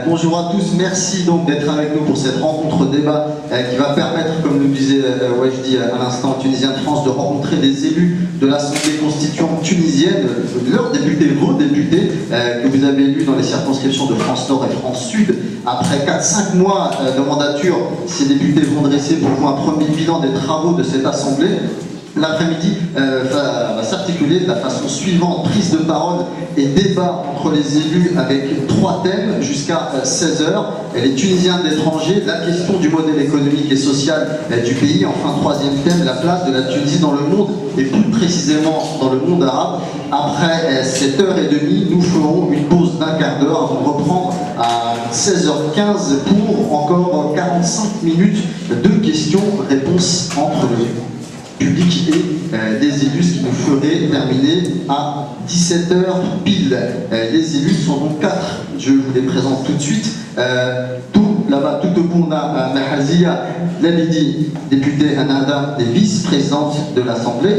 Bonjour à tous, merci donc d'être avec nous pour cette rencontre débat qui va permettre, comme nous disait Wajdi à l'instant, Tunisien de France, de rencontrer des élus de l'Assemblée constituante tunisienne, leurs députés, vos députés, que vous avez élus dans les circonscriptions de France Nord et France Sud. Après 4-5 mois de mandature, ces députés vont dresser pour vous un premier bilan des travaux de cette Assemblée. L'après-midi va s'articuler de la façon suivante: prise de parole et débat entre les élus avec 3 thèmes jusqu'à 16h. Les Tunisiens de l'étranger, la question du modèle économique et social du pays. Enfin, 3e thème, la place de la Tunisie dans le monde et plus précisément dans le monde arabe. Après 7h30, nous ferons une pause d'1 quart d'heure avant de reprendre à 16h15 pour encore 45 minutes de questions-réponses entre le public et des élus, ce qui nous ferait terminer à 17h pile. Les élus sont donc 4, je vous les présente tout de suite. Tout là-bas, tout au bout, on a Mahazia Lamidi, députée Anada et vice-présidente de l'Assemblée.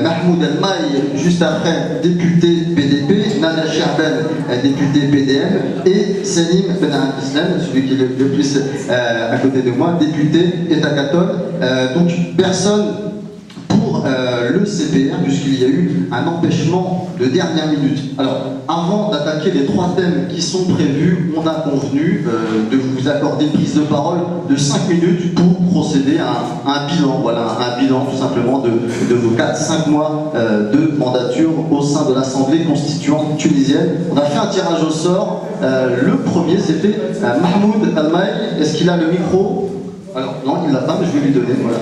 Mahmoud El-Maï, juste après, député PDP. Nana Cherben, député PDM. Et Selim Ben Islam, celui qui est le plus à côté de moi, député Etakatol. Donc personne pour le CPR, puisqu'il y a eu un empêchement de dernière minute. Alors, avant d'attaquer les 3 thèmes qui sont prévus, on a convenu de vous accorder une prise de parole de 5 minutes pour procéder à un bilan. Voilà, un bilan tout simplement de vos 4-5 mois de mandature au sein de l'Assemblée constituante tunisienne. On a fait un tirage au sort. Le premier, c'était Mahmoud El-Maï. Est-ce qu'il a le micro? Alors, non, il ne l'a pas, mais je vais lui donner. Voilà.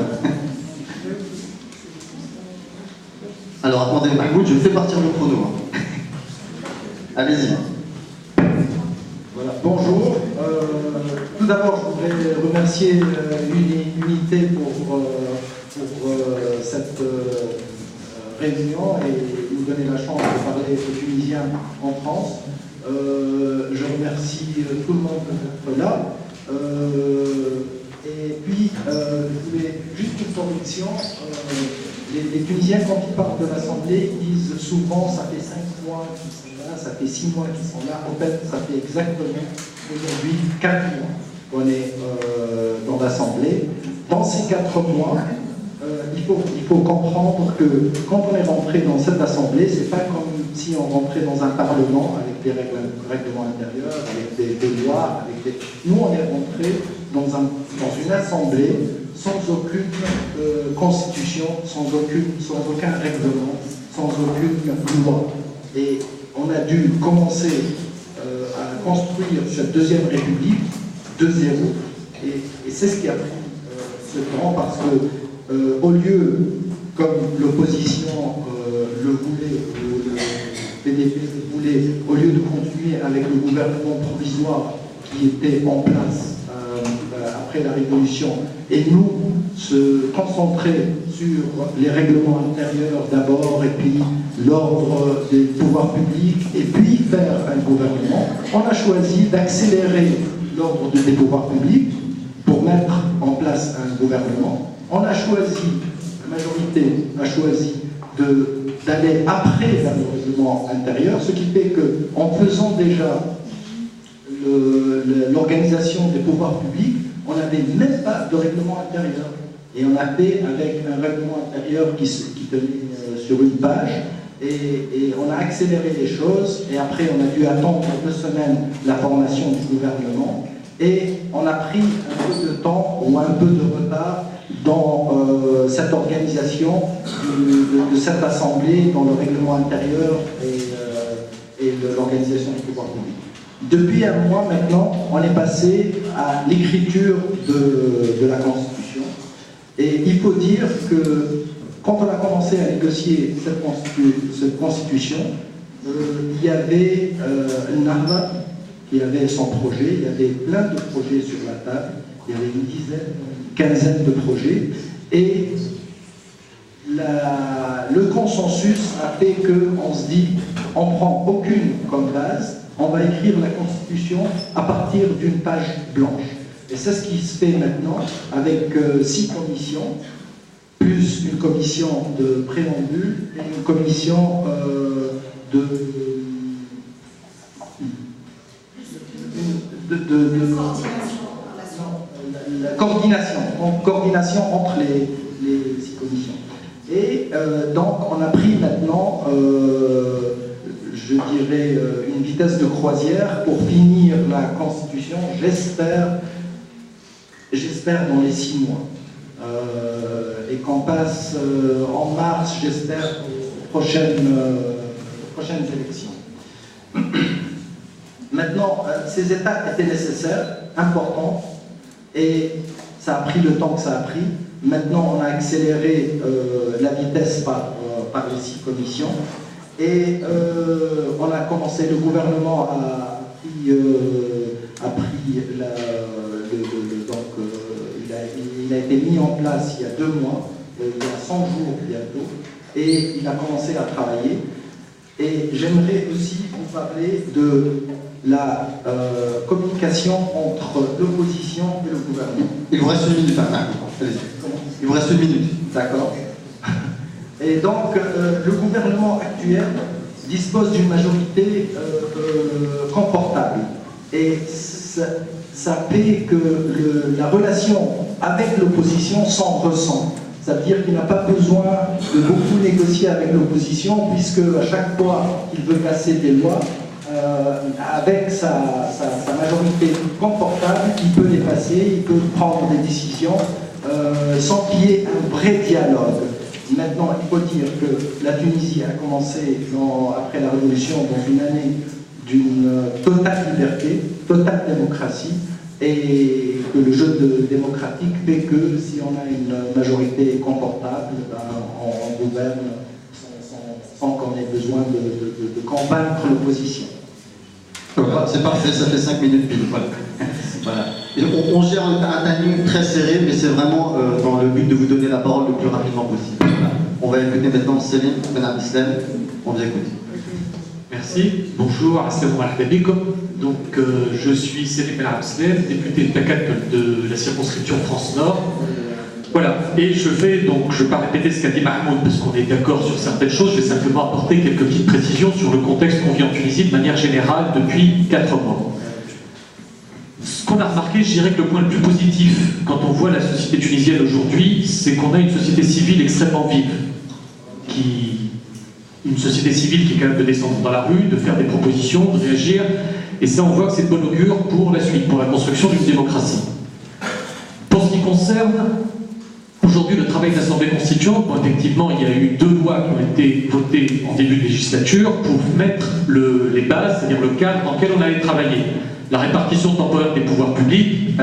Alors attendez, Mahmoud, je fais partir le chrono. Allez-y. Voilà, bonjour. Tout d'abord, je voudrais remercier l'unité pour cette réunion et nous donner la chance de parler aux Tunisiens en France. Je remercie tout le monde d'être là. Et puis, je voulais juste une correction. Les Tunisiens, quand ils parlent de l'Assemblée, ils disent souvent ça fait 5 mois qu'ils sont là, ça fait 6 mois qu'ils sont là. En fait, ça fait exactement aujourd'hui 4 mois qu'on est dans l'Assemblée. Dans ces 4 mois, il faut comprendre que quand on est rentré dans cette Assemblée, c'est pas comme si on rentrait dans un parlement avec des règlements intérieurs, avec des lois, Nous, on est rentré dans une Assemblée sans aucune constitution, sans aucun règlement, sans aucune loi. Et on a dû commencer à construire cette deuxième République de zéro. Et c'est ce qui a pris ce temps, parce que au lieu, comme l'opposition le voulait, ou le PDP le voulait, au lieu de continuer avec le gouvernement provisoire qui était en place après la Révolution, et nous se concentrer sur les règlements intérieurs d'abord, et puis l'ordre des pouvoirs publics, et puis faire un gouvernement, on a choisi d'accélérer l'ordre des pouvoirs publics pour mettre en place un gouvernement. On a choisi, la majorité a choisi d'aller après le règlement intérieur, ce qui fait qu'en faisant déjà l'organisation des pouvoirs publics, on n'avait même pas de règlement intérieur. Et on a fait avec un règlement intérieur qui tenait sur une page, et on a accéléré les choses, et après on a dû attendre 2 semaines la formation du gouvernement, et on a pris un peu de temps ou un peu de retard dans cette organisation de cette Assemblée, dans le règlement intérieur et l'organisation du pouvoir public. Depuis un mois maintenant, on est passé à l'écriture de la Constitution. Et il faut dire que quand on a commencé à négocier cette Constitution, il y avait Narva qui avait son projet, il y avait plein de projets sur la table, il y avait une dizaine, une quinzaine de projets, et le consensus a fait qu'on se dit, on ne prend aucune comme base, on va écrire la Constitution à partir d'une page blanche. Et c'est ce qui se fait maintenant avec 6 commissions, plus une commission de préambule et une commission coordination entre les 6 commissions. Et donc on a pris maintenant, je dirais, une vitesse de croisière pour finir la Constitution, j'espère dans les 6 mois. Et qu'on passe en mars, j'espère, aux prochaines élections. Maintenant, ces étapes étaient nécessaires, importantes, et ça a pris le temps que ça a pris. Maintenant, on a accéléré la vitesse par les 6 commissions, et on a commencé, le gouvernement il a été mis en place il y a 2 mois, il y a 100 jours bientôt, et il a commencé à travailler. Et j'aimerais aussi vous parler de la communication entre l'opposition et le gouvernement. Il vous reste 1 minute, allez-y. Il vous reste 1 minute. D'accord. Et donc, le gouvernement actuel dispose d'une majorité confortable. Et ça fait que la relation avec l'opposition s'en ressent. Ça veut dire qu'il n'a pas besoin de beaucoup négocier avec l'opposition, puisque à chaque fois qu'il veut passer des lois, avec sa majorité confortable, il peut les passer, il peut prendre des décisions sans qu'il y ait un vrai dialogue. Maintenant, il faut dire que la Tunisie a commencé, après la Révolution, dans une année d'une totale liberté, totale démocratie, et que le jeu démocratique fait que si on a une majorité confortable, on gouverne sans qu'on ait besoin de convaincre l'opposition. Voilà, c'est parfait, ça fait 5 minutes pile. Voilà. Et on gère un timing très serré, mais c'est vraiment dans le but de vous donner la parole le plus rapidement possible. Voilà. On va écouter maintenant Selim Ben Abdeslam. On vous écoute. Merci. Bonjour, assalamu alaikum. Donc, je suis Selim Ben Abdeslam, député de Takat de la circonscription France-Nord. Voilà. Et je ne vais pas répéter ce qu'a dit Mahmoud, parce qu'on est d'accord sur certaines choses. Je vais simplement apporter quelques petites précisions sur le contexte qu'on vit en Tunisie de manière générale depuis 4 mois. Ce qu'on a remarqué, je dirais que le point le plus positif quand on voit la société tunisienne aujourd'hui, c'est qu'on a une société civile extrêmement vive. Une société civile qui est capable de descendre dans la rue, de faire des propositions, de réagir. Et ça, on voit que c'est de bon augure pour la suite, pour la construction d'une démocratie. Pour ce qui concerne aujourd'hui le travail de l'Assemblée constituante, bon, effectivement, il y a eu 2 lois qui ont été votées en début de législature pour mettre les bases, c'est-à-dire le cadre dans lequel on allait travailler. La répartition temporaire des pouvoirs publics,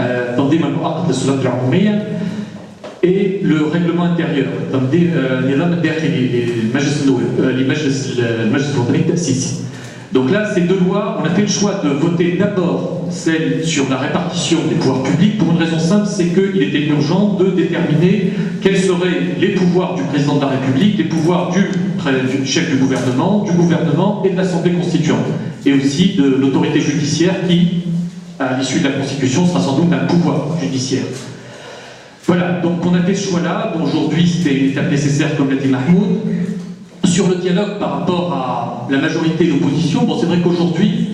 et le règlement intérieur, donc là, ces 2 lois, on a fait le choix de voter d'abord celle sur la répartition des pouvoirs publics pour une raison simple, c'est qu'il était urgent de déterminer quels seraient les pouvoirs du président de la République, les pouvoirs du chef du gouvernement et de l'Assemblée constituante, et aussi de l'autorité judiciaire qui, à l'issue de la Constitution, sera sans doute un pouvoir judiciaire. Voilà, donc on a fait ce choix-là. Aujourd'hui, c'était une étape nécessaire, comme l'a dit Mahmoud. Sur le dialogue par rapport à la majorité et l'opposition, bon, c'est vrai qu'aujourd'hui,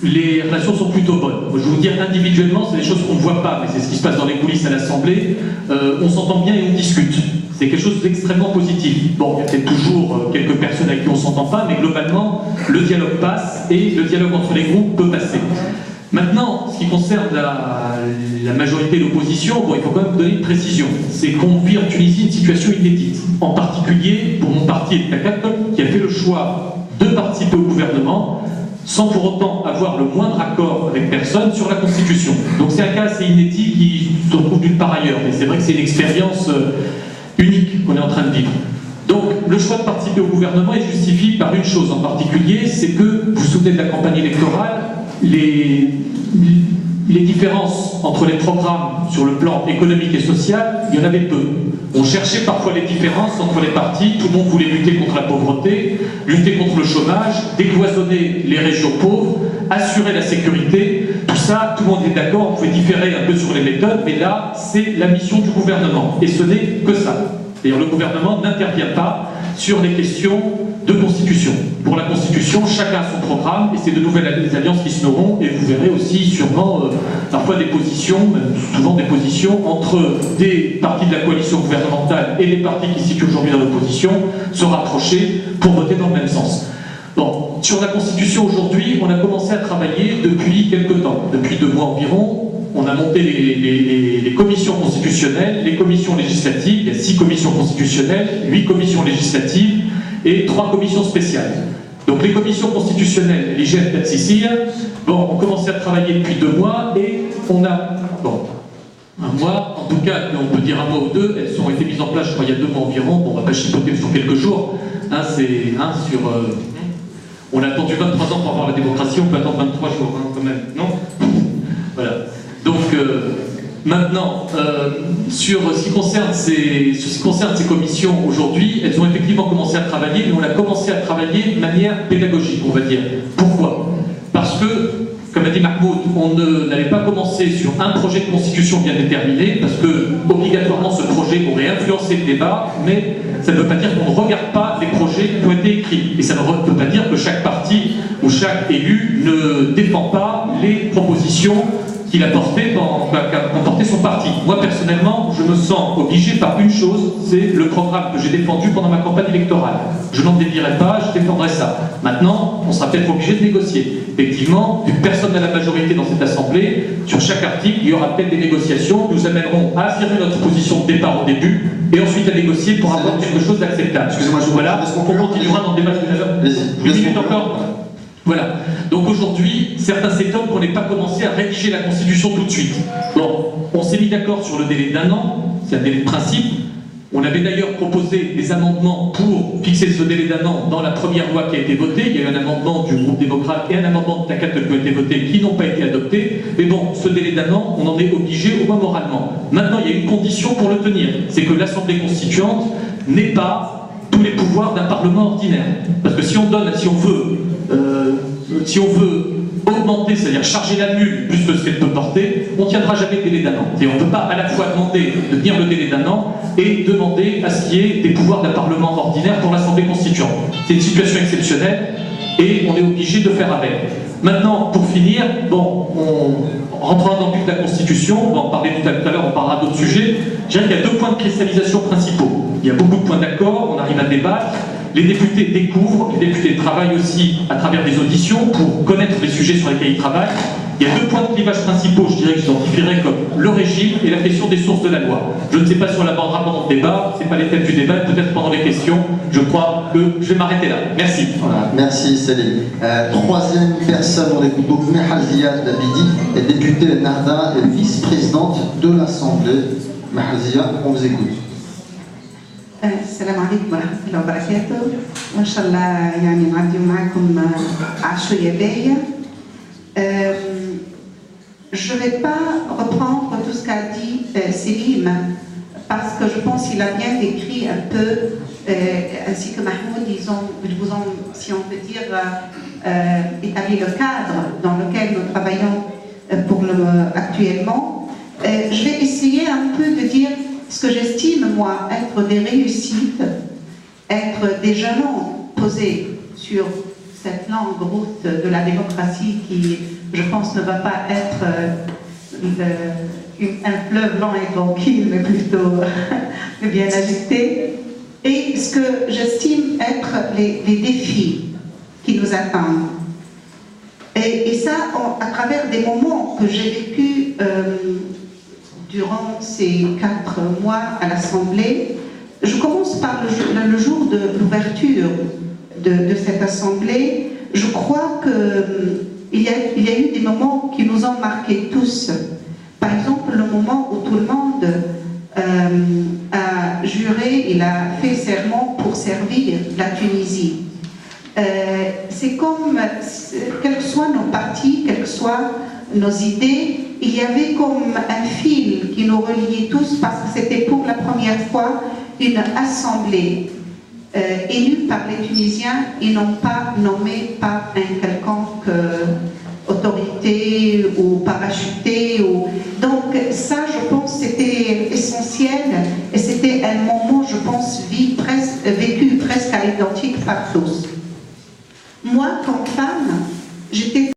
les relations sont plutôt bonnes. Je vais vous dire, individuellement, c'est des choses qu'on ne voit pas, mais c'est ce qui se passe dans les coulisses à l'Assemblée. On s'entend bien et on discute. C'est quelque chose d'extrêmement positif. Bon, il y a peut-être toujours quelques personnes avec qui on ne s'entend pas, mais globalement, le dialogue passe et le dialogue entre les groupes peut passer. Maintenant, ce qui concerne la majorité et l'opposition, bon, il faut quand même donner une précision. C'est qu'on vit en Tunisie une situation inédite. En particulier pour mon parti, Takat, qui a fait le choix de participer au gouvernement sans pour autant avoir le moindre accord avec personne sur la Constitution. Donc c'est un cas assez inédit qui se retrouve nulle part ailleurs. Mais c'est vrai que c'est une expérience unique qu'on est en train de vivre. Donc le choix de participer au gouvernement est justifié par une chose en particulier, c'est que, vous vous souvenez de la campagne électorale, les différences entre les programmes sur le plan économique et social, il y en avait peu. On cherchait parfois les différences entre les partis, tout le monde voulait lutter contre la pauvreté, lutter contre le chômage, décloisonner les régions pauvres, assurer la sécurité, tout ça, tout le monde est d'accord, on pouvait différer un peu sur les méthodes, mais là, c'est la mission du gouvernement, et ce n'est que ça. C'est-à-dire le gouvernement n'intervient pas sur les questions de constitution. Pour la constitution, chacun a son programme et c'est de nouvelles alliances qui se noueront et vous verrez aussi sûrement parfois des positions, souvent des positions entre des partis de la coalition gouvernementale et les partis qui se situent aujourd'hui dans l'opposition se rapprocher pour voter dans le même sens. Bon, sur la constitution aujourd'hui, on a commencé à travailler depuis quelques temps, depuis 2 mois environ. On a monté les commissions constitutionnelles, les commissions législatives, il y a 6 commissions constitutionnelles, 8 commissions législatives et 3 commissions spéciales. Donc les commissions constitutionnelles, les GFTCC, bon, on commençait à travailler depuis 2 mois et on a, bon, 1 mois, en tout cas, on peut dire 1 mois ou 2, elles ont été mises en place, je crois, il y a 2 mois environ, bon, on va pas chipoter sur quelques jours, on a attendu 23 ans pour avoir la démocratie, on peut attendre 23 jours, quand même, non? Voilà. Donc, maintenant, sur ce qui concerne ces commissions aujourd'hui, elles ont effectivement commencé à travailler, mais on a commencé à travailler de manière pédagogique, on va dire. Pourquoi? Parce que, comme a dit Mahmoud, on n'allait pas commencer sur un projet de constitution bien déterminé, parce que, obligatoirement, ce projet aurait influencé le débat, mais ça ne veut pas dire qu'on ne regarde pas les projets qui ont été écrits. Et ça ne veut pas dire que chaque parti ou chaque élu ne défend pas les propositions qu'il a porté qu'a porté son parti. Moi, personnellement, je me sens obligé par une chose, c'est le programme que j'ai défendu pendant ma campagne électorale. Je n'en dévierai pas, je défendrai ça. Maintenant, on sera peut-être obligé de négocier. Effectivement, vu que personne n'a la majorité dans cette Assemblée, sur chaque article, il y aura peut-être des négociations. Nous amènerons à affirmer notre position de départ au début, et ensuite à négocier pour avoir quelque chose d'acceptable. Excusez-moi, voilà, on continuera dans le débat tout à l'heure. 8 minutes encore. Voilà. Donc aujourd'hui, certains s'étonnent qu'on n'ait pas commencé à rédiger la Constitution tout de suite. Bon, on s'est mis d'accord sur le délai d'1 an, c'est un délai de principe. On avait d'ailleurs proposé des amendements pour fixer ce délai d'1 an dans la première loi qui a été votée. Il y a eu un amendement du groupe démocrate et un amendement de TACAT qui ont été votés, qui n'ont pas été adoptés. Mais bon, ce délai d'1 an, on en est obligé, au moins moralement. Maintenant, il y a une condition pour le tenir, c'est que l'Assemblée constituante n'ait pas tous les pouvoirs d'un Parlement ordinaire. Parce que si on veut augmenter, c'est-à-dire charger la mule plus que ce qu'elle peut porter, on ne tiendra jamais le délai d'1 an. Et on ne peut pas à la fois demander de tenir le délai d'1 an et demander à ce qu'il y ait des pouvoirs d'un Parlement ordinaire pour l'Assemblée constituante. C'est une situation exceptionnelle et on est obligé de faire avec. Maintenant, pour finir, bon, on rentrera dans le vif de la Constitution, on va en parler tout à l'heure, on parlera d'autres sujets. Je dirais qu'il y a 2 points de cristallisation principaux. Il y a beaucoup de points d'accord, on arrive à débattre. Les députés découvrent, les députés travaillent aussi à travers des auditions pour connaître les sujets sur lesquels ils travaillent. Il y a 2 points de clivage principaux, je dirais que j'identifierais comme le régime et la question des sources de la loi. Je ne sais pas si on l'abordera pendant le débat, ce n'est pas les thèmes du débat, peut-être pendant les questions. Je crois que je vais m'arrêter là. Merci. Voilà, merci Céline. 3e personne, on écoute donc Mehazia Dabidi, est députée Narda et vice-présidente de l'Assemblée. Mehazia, on vous écoute. السلام عليكم ورحمة الله وبركاته وإن شاء الله يعني نعدي معكم عشية باهية. Je ne vais pas reprendre tout ce qu'a dit Selim parce que je pense qu'il a bien décrit un peu, ainsi que Mahmoud, si on peut dire, établi le cadre dans lequel nous travaillons actuellement. Je vais essayer un peu de dire ce que j'estime, moi, être des réussites, être des jalons posés sur cette longue route de la démocratie qui, je pense, ne va pas être un fleuve lent et tranquille, mais plutôt bien agité. Et ce que j'estime être les défis qui nous attendent. Et ça, à travers des moments que j'ai vécus durant ces 4 mois à l'Assemblée. Je commence par le jour de l'ouverture de cette Assemblée. Je crois qu'il y a eu des moments qui nous ont marqués tous. Par exemple, le moment où tout le monde a juré, il a fait serment pour servir la Tunisie. C'est comme, quels que soient nos partis, quelles que soient nos idées, il y avait comme un fil qui nous reliait tous parce que c'était pour la première fois une assemblée élue par les Tunisiens et non pas nommée par un quelconque autorité ou parachuté. Donc ça, je pense, c'était essentiel et c'était un moment, je pense, vif